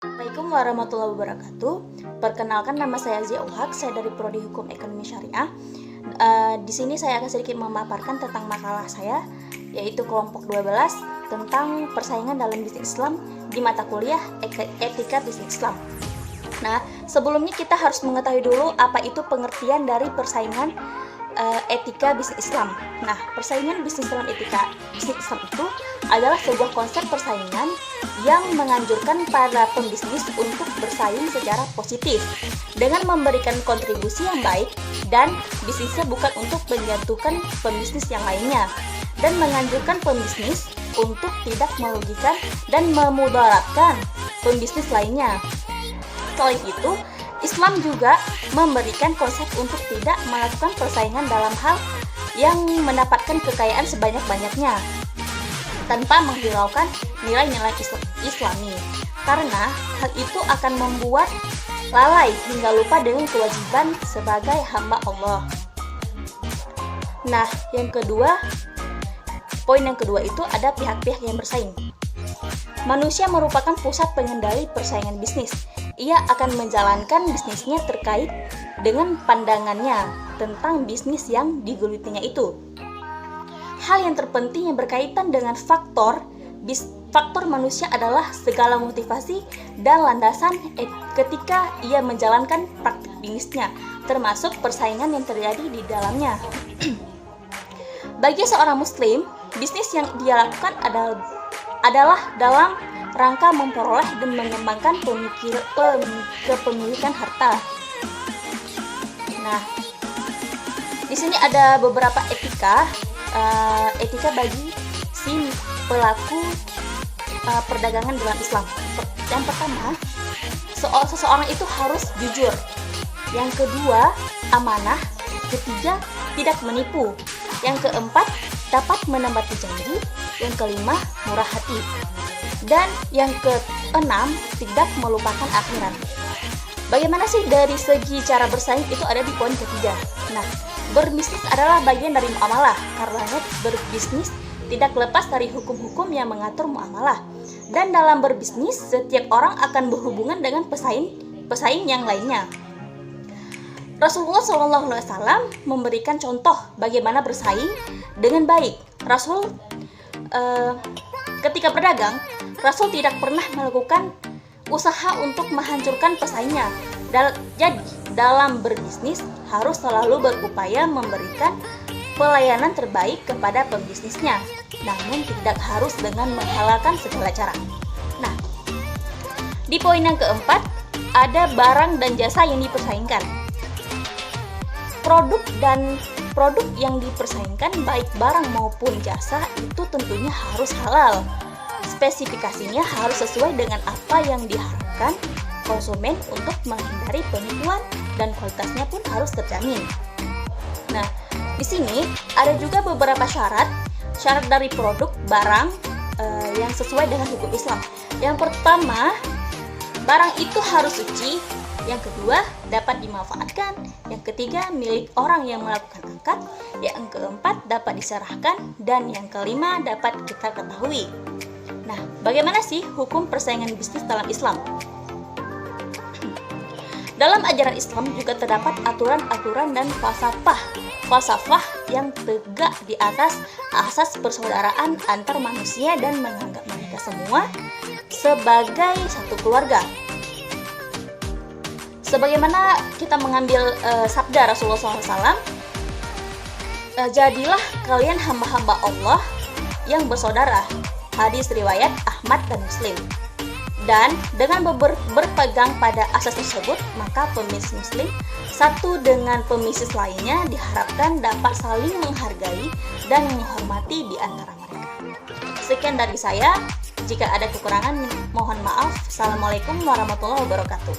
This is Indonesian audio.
Assalamualaikum warahmatullahi wabarakatuh. Perkenalkan, nama saya Zia Uhak, saya dari Prodi Hukum Ekonomi Syariah. Di sini saya akan sedikit memaparkan tentang makalah saya, yaitu kelompok 12 tentang persaingan dalam bisnis Islam di mata kuliah Etika Bisnis Islam. Nah, sebelumnya kita harus mengetahui dulu apa itu pengertian dari persaingan etika bisnis Islam. Nah, persaingan bisnis dalam etika bisnis Islam itu adalah sebuah konsep persaingan yang menganjurkan para pembisnis untuk bersaing secara positif dengan memberikan kontribusi yang baik, dan bisnisnya bukan untuk menjatuhkan pembisnis yang lainnya, dan menganjurkan pembisnis untuk tidak merugikan dan memudaratkan pembisnis lainnya. Selain itu, Islam juga memberikan konsep untuk tidak melakukan persaingan dalam hal yang mendapatkan kekayaan sebanyak-banyaknya tanpa menghiraukan nilai-nilai Islami, karena hal itu akan membuat lalai hingga lupa dengan kewajiban sebagai hamba Allah. Nah, poin yang kedua itu ada pihak-pihak yang bersaing. Manusia merupakan pusat pengendali persaingan bisnis. Ia akan menjalankan bisnisnya terkait dengan pandangannya tentang bisnis yang digelutinya itu. Hal yang terpenting yang berkaitan dengan faktor manusia adalah segala motivasi dan landasan ketika ia menjalankan praktik bisnisnya, termasuk persaingan yang terjadi di dalamnya. Bagi seorang muslim, bisnis yang dia lakukan adalah dalam rangka memperoleh dan mengembangkan kepemilikan harta. Nah, di sini ada beberapa etika bagi si pelaku perdagangan dalam Islam. Yang pertama, seseorang itu harus jujur. Yang kedua, amanah. Ketiga, tidak menipu. Yang keempat, dapat menepati janji. Yang kelima, murah hati. Dan yang keenam, tidak melupakan akhirat. Bagaimana sih dari segi cara bersaing itu ada di poin ketiga. Nah, berbisnis adalah bagian dari muamalah, karena berbisnis tidak lepas dari hukum-hukum yang mengatur muamalah. Dan dalam berbisnis, setiap orang akan berhubungan dengan pesaing yang lainnya. Rasulullah SAW memberikan contoh bagaimana bersaing dengan baik. Ketika berdagang, Rasul tidak pernah melakukan usaha untuk menghancurkan pesaingnya. Jadi, dalam berbisnis harus selalu berupaya memberikan pelayanan terbaik kepada pembisnisnya, namun tidak harus dengan menghalalkan segala cara. Nah, di poin yang keempat, ada barang dan jasa yang dipersaingkan. Produk yang dipersaingkan, baik barang maupun jasa, itu tentunya harus halal. Spesifikasinya harus sesuai dengan apa yang diharapkan konsumen untuk menghindari penipuan, dan kualitasnya pun harus terjamin. Nah, di sini ada juga beberapa syarat dari produk barang yang sesuai dengan hukum Islam. Yang pertama, barang itu harus suci. Yang kedua, dapat dimanfaatkan. Yang ketiga, milik orang yang melakukan akad. Yang keempat, dapat diserahkan. Dan yang kelima, dapat kita ketahui. Nah, bagaimana sih hukum persaingan bisnis dalam Islam? Dalam ajaran Islam juga terdapat aturan-aturan dan falsafah yang tegak di atas asas persaudaraan antar manusia dan menganggap mereka semua sebagai satu keluarga. Sebagaimana kita mengambil sabda Rasulullah SAW, jadilah kalian hamba-hamba Allah yang bersaudara. Hadis riwayat Ahmad dan Muslim. Dan dengan berpegang pada asas tersebut, maka pembisnis muslim satu dengan pembisnis lainnya diharapkan dapat saling menghargai dan menghormati di antara mereka. Sekian dari saya. Jika ada kekurangan, mohon maaf. Assalamualaikum warahmatullahi wabarakatuh.